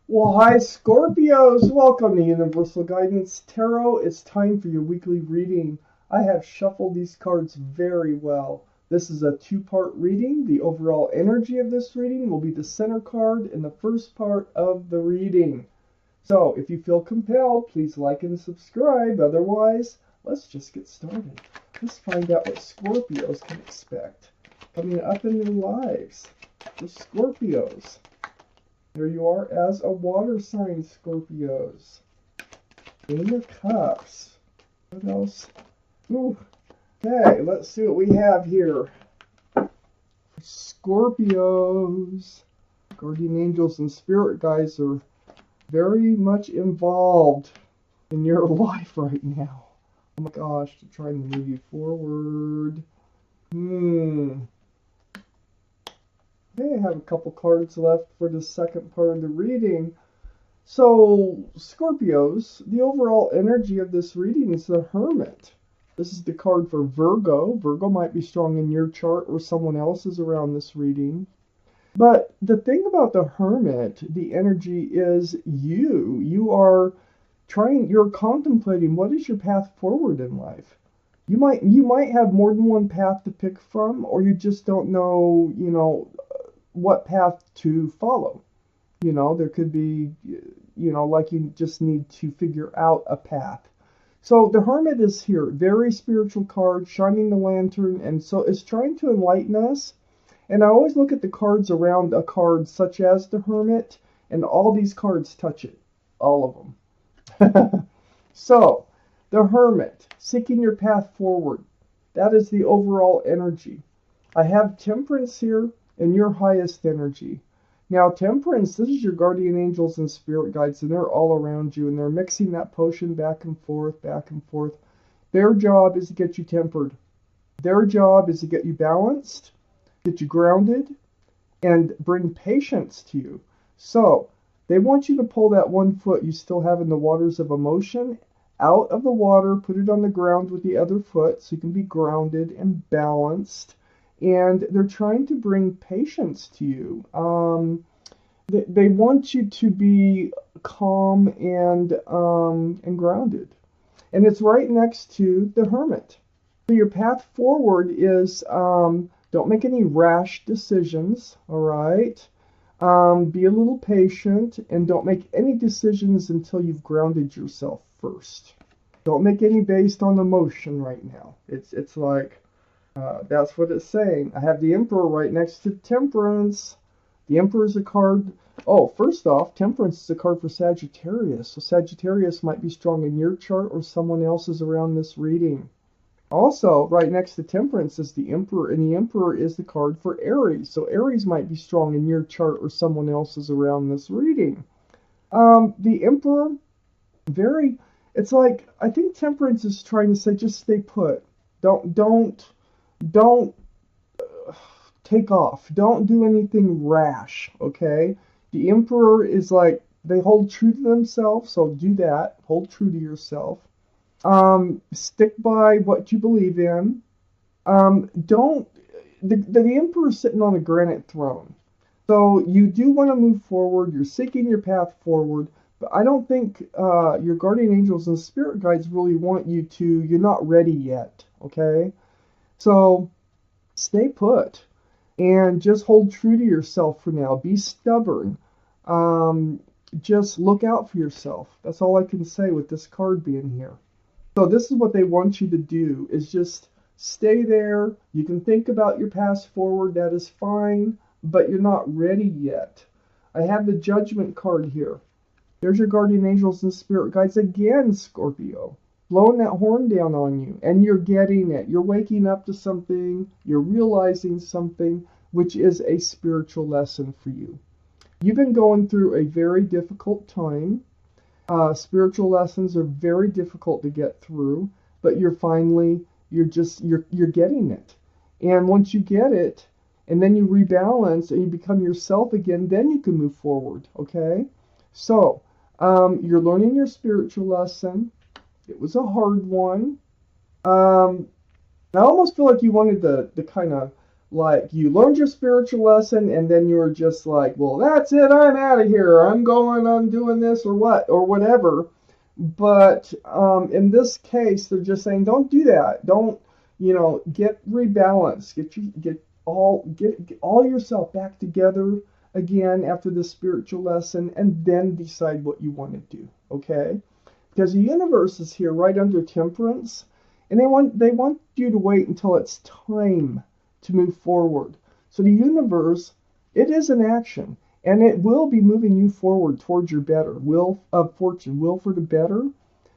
Well, hi, Scorpios. Welcome to Universal Guidance Tarot. It's time for your weekly reading. I have shuffled these cards very well. This is a two-part reading. The overall energy of this reading will be the center card in the first part of the reading. So, if you feel compelled, please like and subscribe. Otherwise, let's just get started. Let's find out what Scorpios can expect coming up in their lives. The Scorpios. There you are as a water sign, Scorpios. In your cups. What else? Ooh. Okay, let's see what we have here. Scorpios. Guardian angels and spirit guides are very much involved in your life right now. Oh my gosh, they're trying to move you forward. Okay, I have a couple cards left for the second part of the reading. So, Scorpios, the overall energy of this reading is the Hermit. This is the card for Virgo. Virgo might be strong in your chart or someone else's around this reading. But the thing about the Hermit, the energy is you. You're contemplating what is your path forward in life. You might have more than one path to pick from, or you just don't know, what path to follow. There could be, like you just need to figure out a path. So the Hermit is here, very spiritual card, shining the lantern, and so it's trying to enlighten us. And I always look at the cards around a card such as the Hermit, and all these cards touch it, all of them. So, the Hermit, seeking your path forward. That is the overall energy. I have Temperance here, and your highest energy. Now, Temperance, this is your guardian angels and spirit guides, and they're all around you, and they're mixing that potion back and forth, back and forth. Their job is to get you tempered. Their job is to get you balanced, get you grounded, and bring patience to you. So, they want you to pull that one foot you still have in the waters of emotion out of the water, put it on the ground with the other foot so you can be grounded and balanced. And they're trying to bring patience to you. They want you to be calm and grounded. And it's right next to the Hermit. So your path forward is don't make any rash decisions, all right? Be a little patient and don't make any decisions until you've grounded yourself first. Don't make any based on emotion right now. It's like that's what it's saying. I have the Emperor right next to Temperance. The Emperor is a card. Oh, first off, Temperance is a card for Sagittarius. So Sagittarius might be strong in your chart or someone else's around this reading. Also, right next to Temperance is the Emperor, and the Emperor is the card for Aries. So Aries might be strong in your chart or someone else's around this reading. The Emperor, it's like, I think Temperance is trying to say, just stay put. Don't take off. Don't do anything rash, okay? The Emperor is like, they hold true to themselves, so do that. Hold true to yourself. Stick by what you believe in. Don't, the Emperor's sitting on a granite throne. So you do want to move forward. You're seeking your path forward. But I don't think your guardian angels and spirit guides really want you to. You're not ready yet, okay? So stay put and just hold true to yourself for now. Be stubborn. Just look out for yourself. That's all I can say with this card being here. So this is what they want you to do, is just stay there. You can think about your past forward. That is fine, but you're not ready yet. I have the Judgment card here. There's your guardian angels and spirit guides again, Scorpio. Blowing that horn down on you, and you're getting it. You're waking up to something. You're realizing something, which is a spiritual lesson for you. You've been going through a very difficult time. Spiritual lessons are very difficult to get through, but you're getting it. And once you get it, and then you rebalance and you become yourself again, then you can move forward, okay? So, you're learning your spiritual lesson. It was a hard one. I almost feel like you wanted to kind of like you learned your spiritual lesson and then you were just like, well, that's it, I'm out of here, I'm doing this or what or whatever. But in this case, they're just saying, don't do that. Don't, get rebalanced. Get all yourself back together again after the spiritual lesson, and then decide what you want to do. Okay? Because the universe is here right under temperance, and they want you to wait until it's time to move forward. So the universe, it is an action. And it will be moving you forward towards your better. Will of fortune, will for the better.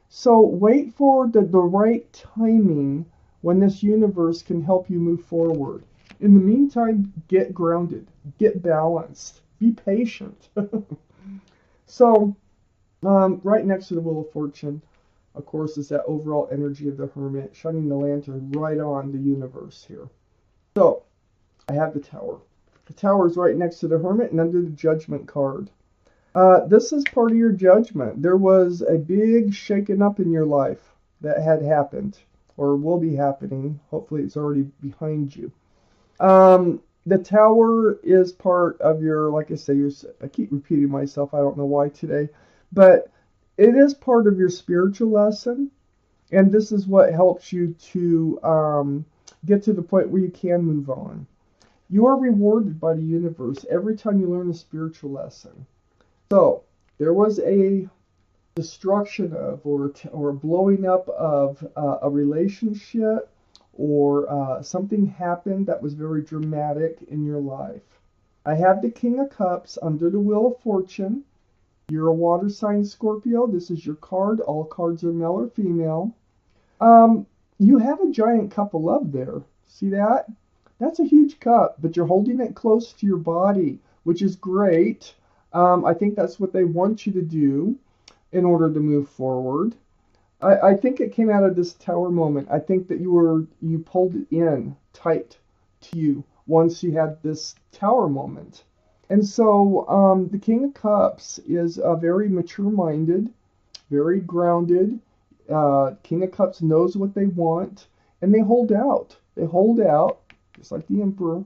So wait for the right timing when this universe can help you move forward. In the meantime, get grounded, get balanced, be patient. So, right next to the Wheel of Fortune, of course, is that overall energy of the Hermit, shining the lantern right on the universe here. So, I have the Tower. The Tower is right next to the Hermit and under the Judgment card. This is part of your judgment. There was a big shaking up in your life that had happened or will be happening. Hopefully it's already behind you. The Tower is part of your, like I say, I keep repeating myself. I don't know why today. But it is part of your spiritual lesson. And this is what helps you to get to the point where you can move on. You are rewarded by the universe every time you learn a spiritual lesson. So, there was a destruction of or blowing up of a relationship, or something happened that was very dramatic in your life. I have the King of Cups under the Wheel of Fortune. You're a water sign, Scorpio. This is your card. All cards are male or female. You have a giant cup of love there. See that? That's a huge cup, but you're holding it close to your body, which is great. I think that's what they want you to do in order to move forward. I think it came out of this Tower moment. I think that you pulled it in tight to you once you had this Tower moment. And so the King of Cups is very mature-minded, very grounded. King of Cups knows what they want, and they hold out. They hold out, just like the Emperor,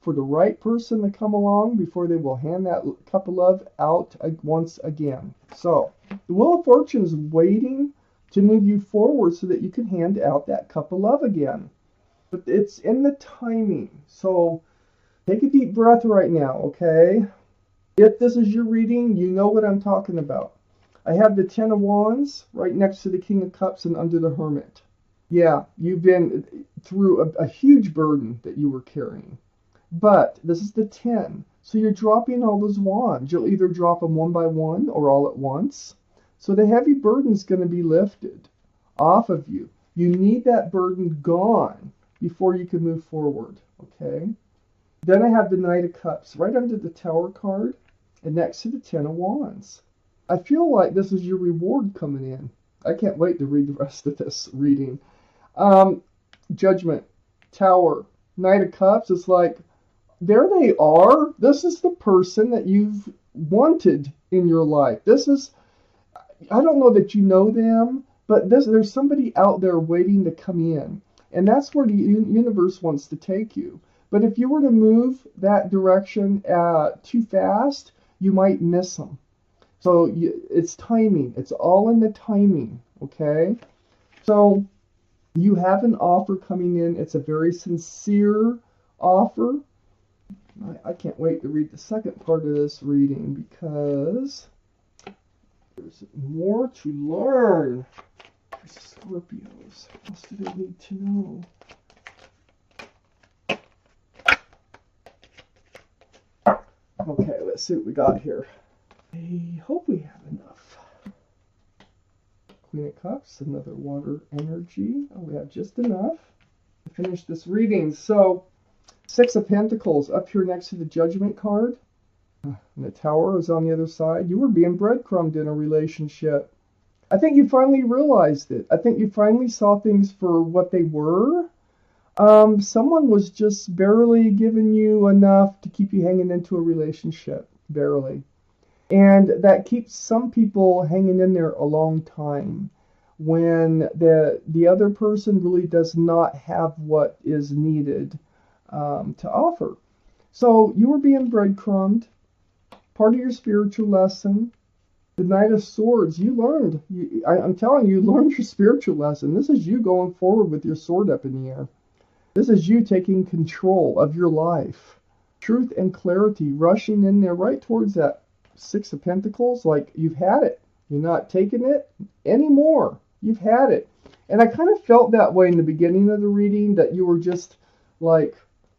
for the right person to come along before they will hand that cup of love out once again. So, the Wheel of Fortune is waiting to move you forward so that you can hand out that cup of love again. But it's in the timing. So, take a deep breath right now, okay? If this is your reading, you know what I'm talking about. I have the Ten of Wands right next to the King of Cups and under the Hermit. Yeah, you've been through a huge burden that you were carrying. But this is the 10. So you're dropping all those wands. You'll either drop them one by one or all at once. So the heavy burden is going to be lifted off of you. You need that burden gone before you can move forward. Okay? Then I have the Knight of Cups right under the Tower card and next to the Ten of Wands. I feel like this is your reward coming in. I can't wait to read the rest of this reading. Judgment, Tower, Knight of Cups. It's like, there they are. This is the person that you've wanted in your life. This is, I don't know that you know them, but there's somebody out there waiting to come in. And that's where the universe wants to take you. But if you were to move that direction too fast, you might miss them. So it's timing. It's all in the timing, okay? So you have an offer coming in. It's a very sincere offer. I can't wait to read the second part of this reading because there's more to learn. Scorpios, what else do they need to know? Okay, let's see what we got here. I hope we have enough. Queen of Cups, another water energy. Oh, we have just enough to finish this reading. So, Six of Pentacles up here next to the Judgment card. And the Tower is on the other side. You were being breadcrumbed in a relationship. I think you finally realized it. I think you finally saw things for what they were. Someone was just barely giving you enough to keep you hanging into a relationship. Barely. And that keeps some people hanging in there a long time when the other person really does not have what is needed to offer. So you were being breadcrumbed. Part of your spiritual lesson, the Knight of Swords, you learned. I'm telling you, you learned your spiritual lesson. This is you going forward with your sword up in the air. This is you taking control of your life. Truth and clarity, rushing in there right towards that Six of Pentacles, like you've had it. You're not taking it anymore. You've had it. And I kind of felt that way in the beginning of the reading, that you were just like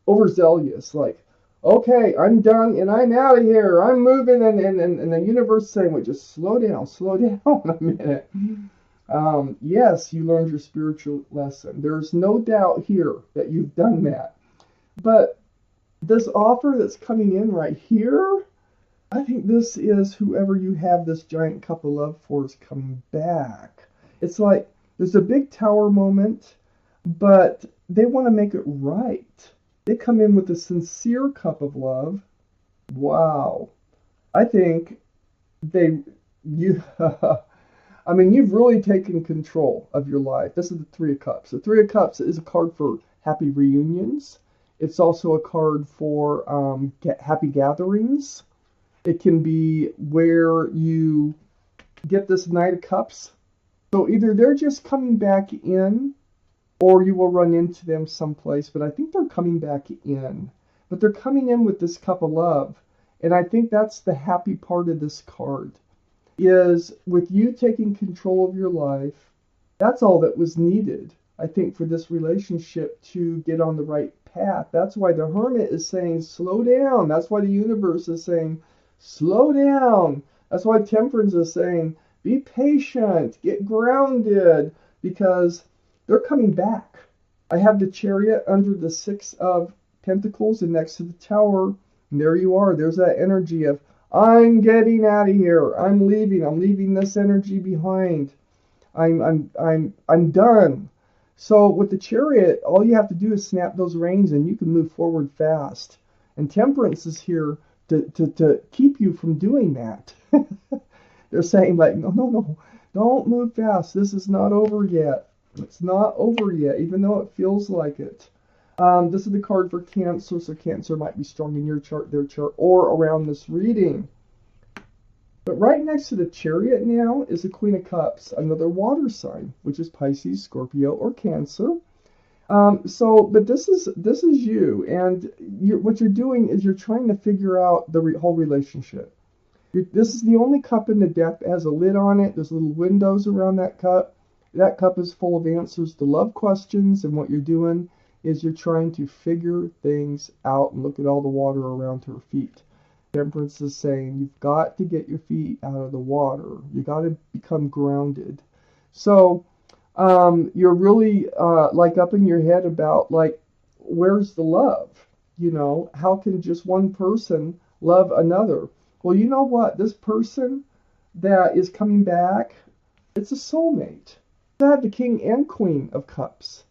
overzealous, like, okay, I'm done and I'm out of here. I'm moving, and the universe saying, well, just slow down a minute. Yes, you learned your spiritual lesson. There's no doubt here that you've done that. But this offer that's coming in right here, I think this is whoever you have this giant cup of love for is coming back. It's like there's a big tower moment, but they want to make it right. They come in with a sincere cup of love. Wow. I think you I mean, you've really taken control of your life. This is the Three of Cups. The Three of Cups is a card for happy reunions. It's also a card for happy gatherings. It can be where you get this Knight of Cups. So either they're just coming back in, or you will run into them someplace. But I think they're coming back in. But they're coming in with this cup of love. And I think that's the happy part of this card. Is with you taking control of your life, that's all that was needed, I think, for this relationship to get on the right path. That's why the Hermit is saying, slow down. That's why the universe is saying, slow down. That's why Temperance is saying, be patient, get grounded, because they're coming back. I have the Chariot under the Six of Pentacles and next to the Tower, and there you are. There's that energy of, I'm getting out of here. I'm leaving this energy behind. I'm done. So with the Chariot, all you have to do is snap those reins and you can move forward fast. And Temperance is here to keep you from doing that. They're saying, like, no, don't move fast. This is not over yet. It's not over yet, even though it feels like it. This is the card for Cancer, so Cancer might be strong in your chart, their chart, or around this reading. But right next to the Chariot now is the Queen of Cups, another water sign, which is Pisces, Scorpio, or Cancer. But this is you, and what you're doing is you're trying to figure out the whole relationship. This is the only cup in the deck that has a lid on it. There's little windows around that cup. That cup is full of answers to love questions, and what you're doing is you're trying to figure things out and look at all the water around her feet. Temperance is saying you've got to get your feet out of the water. You got to become grounded. So you're really like up in your head about, like, where's the love? You know, how can just one person love another? Well, you know what? This person that is coming back, it's a soulmate. They have the King and Queen of Cups.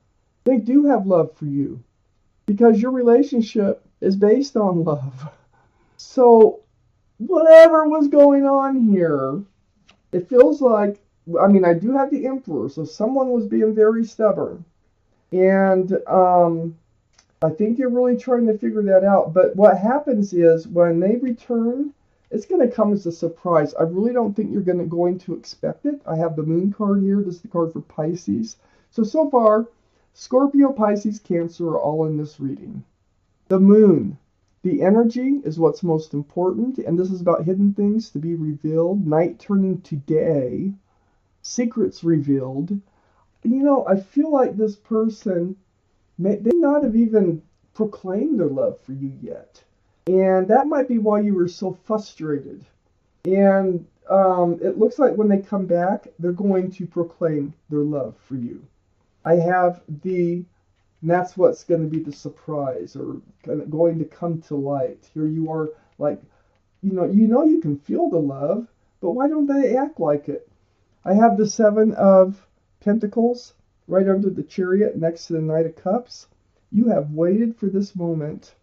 They do have love for you because your relationship is based on love. So whatever was going on here, it feels like, I mean, I do have the Emperor, so someone was being very stubborn. And I think you're really trying to figure that out. But what happens is when they return, it's going to come as a surprise. I really don't think you're going to expect it. I have the Moon card here. This is the card for Pisces. So far, Scorpio, Pisces, Cancer are all in this reading. The Moon. The energy is what's most important, and this is about hidden things to be revealed. Night turning to day. Secrets revealed. You know, I feel like this person they not have even proclaimed their love for you yet. And that might be why you were so frustrated. And it looks like when they come back, they're going to proclaim their love for you. I have and that's what's going to be the surprise, or going to come to light. Here you are, like, you know you can feel the love, but why don't they act like it? I have the Seven of Pentacles right under the Chariot next to the Knight of Cups. You have waited for this moment,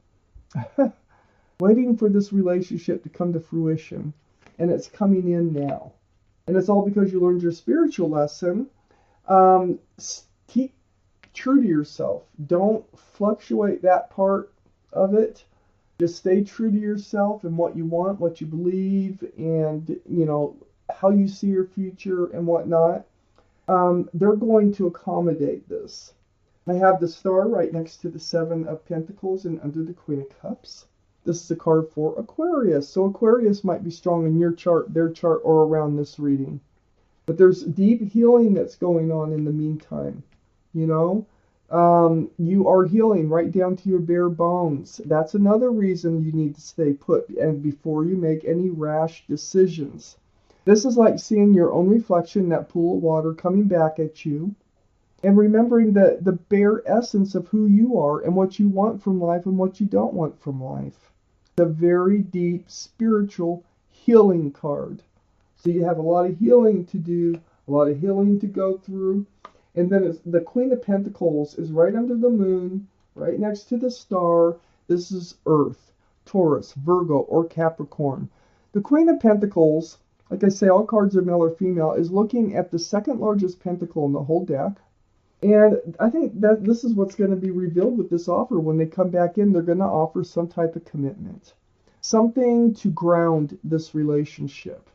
waiting for this relationship to come to fruition, and it's coming in now. And it's all because you learned your spiritual lesson. true to yourself. Don't fluctuate that part of it. Just stay true to yourself and what you want, what you believe, and how you see your future and whatnot. They're going to accommodate this. I have the star right next to the Seven of Pentacles and under the Queen of Cups. This is a card for Aquarius. So Aquarius might be strong in your chart, their chart, or around this reading. But there's deep healing that's going on in the meantime. You are healing right down to your bare bones. That's another reason you need to stay put and before you make any rash decisions. This is like seeing your own reflection in that pool of water coming back at you and remembering the bare essence of who you are and what you want from life and what you don't want from life. It's a very deep spiritual healing card. So you have a lot of healing to do, a lot of healing to go through. And then the Queen of Pentacles is right under the moon, right next to the star. This is Earth, Taurus, Virgo, or Capricorn. The Queen of Pentacles, like I say, all cards are male or female, is looking at the second largest pentacle in the whole deck. And I think that this is what's going to be revealed with this offer. When they come back in, they're going to offer some type of commitment. Something to ground this relationship.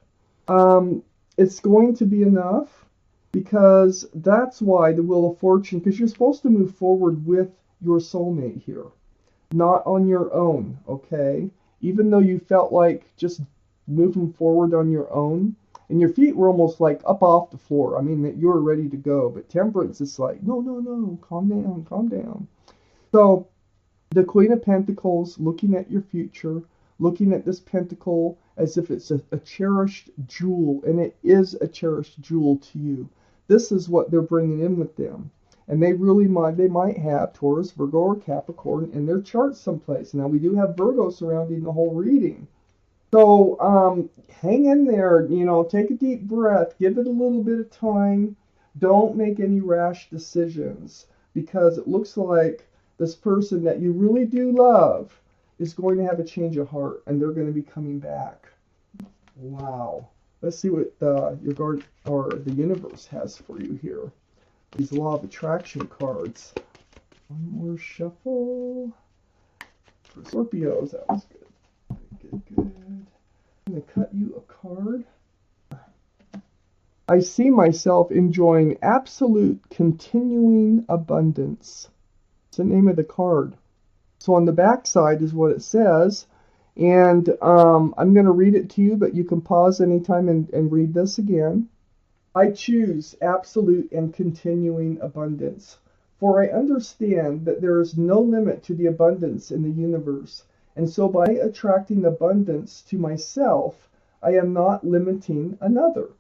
It's going to be enough because that's why the Wheel of Fortune, because you're supposed to move forward with your soulmate here, not on your own, okay? Even though you felt like just moving forward on your own, and your feet were almost like up off the floor. I mean, that you were ready to go. But Temperance is like, no, no, no, calm down, calm down. So the Queen of Pentacles looking at your future, looking at this pentacle as if it's a cherished jewel, and it is a cherished jewel to you. This is what they're bringing in with them. And they might have Taurus, Virgo, or Capricorn in their chart someplace. Now, we do have Virgo surrounding the whole reading. So hang in there, take a deep breath, give it a little bit of time. Don't make any rash decisions because it looks like this person that you really do love is going to have a change of heart and they're going to be coming back. Wow. Let's see what your guard or the universe has for you here. These Law of Attraction cards. One more shuffle. For Scorpios, that was good. Good, good. I'm going to cut you a card. I see myself enjoying absolute continuing abundance. It's the name of the card. So on the back side is what it says. And I'm going to read it to you, but you can pause anytime and read this again. I choose absolute and continuing abundance, for I understand that there is no limit to the abundance in the universe. And so by attracting abundance to myself, I am not limiting another.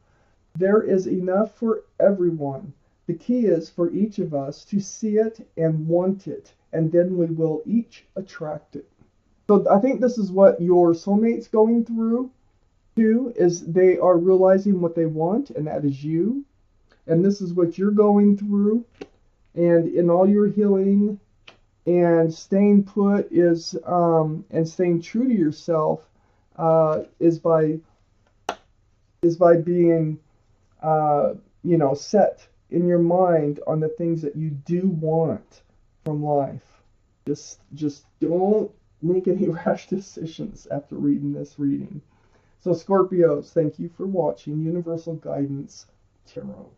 There is enough for everyone. The key is for each of us to see it and want it, and then we will each attract it. So I think this is what your soulmate's going through too, is they are realizing what they want, and that is you. And this is what you're going through. And in all your healing and staying put is and staying true to yourself is by being set in your mind on the things that you do want from life. Just don't make any rash decisions after reading this reading. So Scorpios, thank you for watching Universal Guidance Tarot.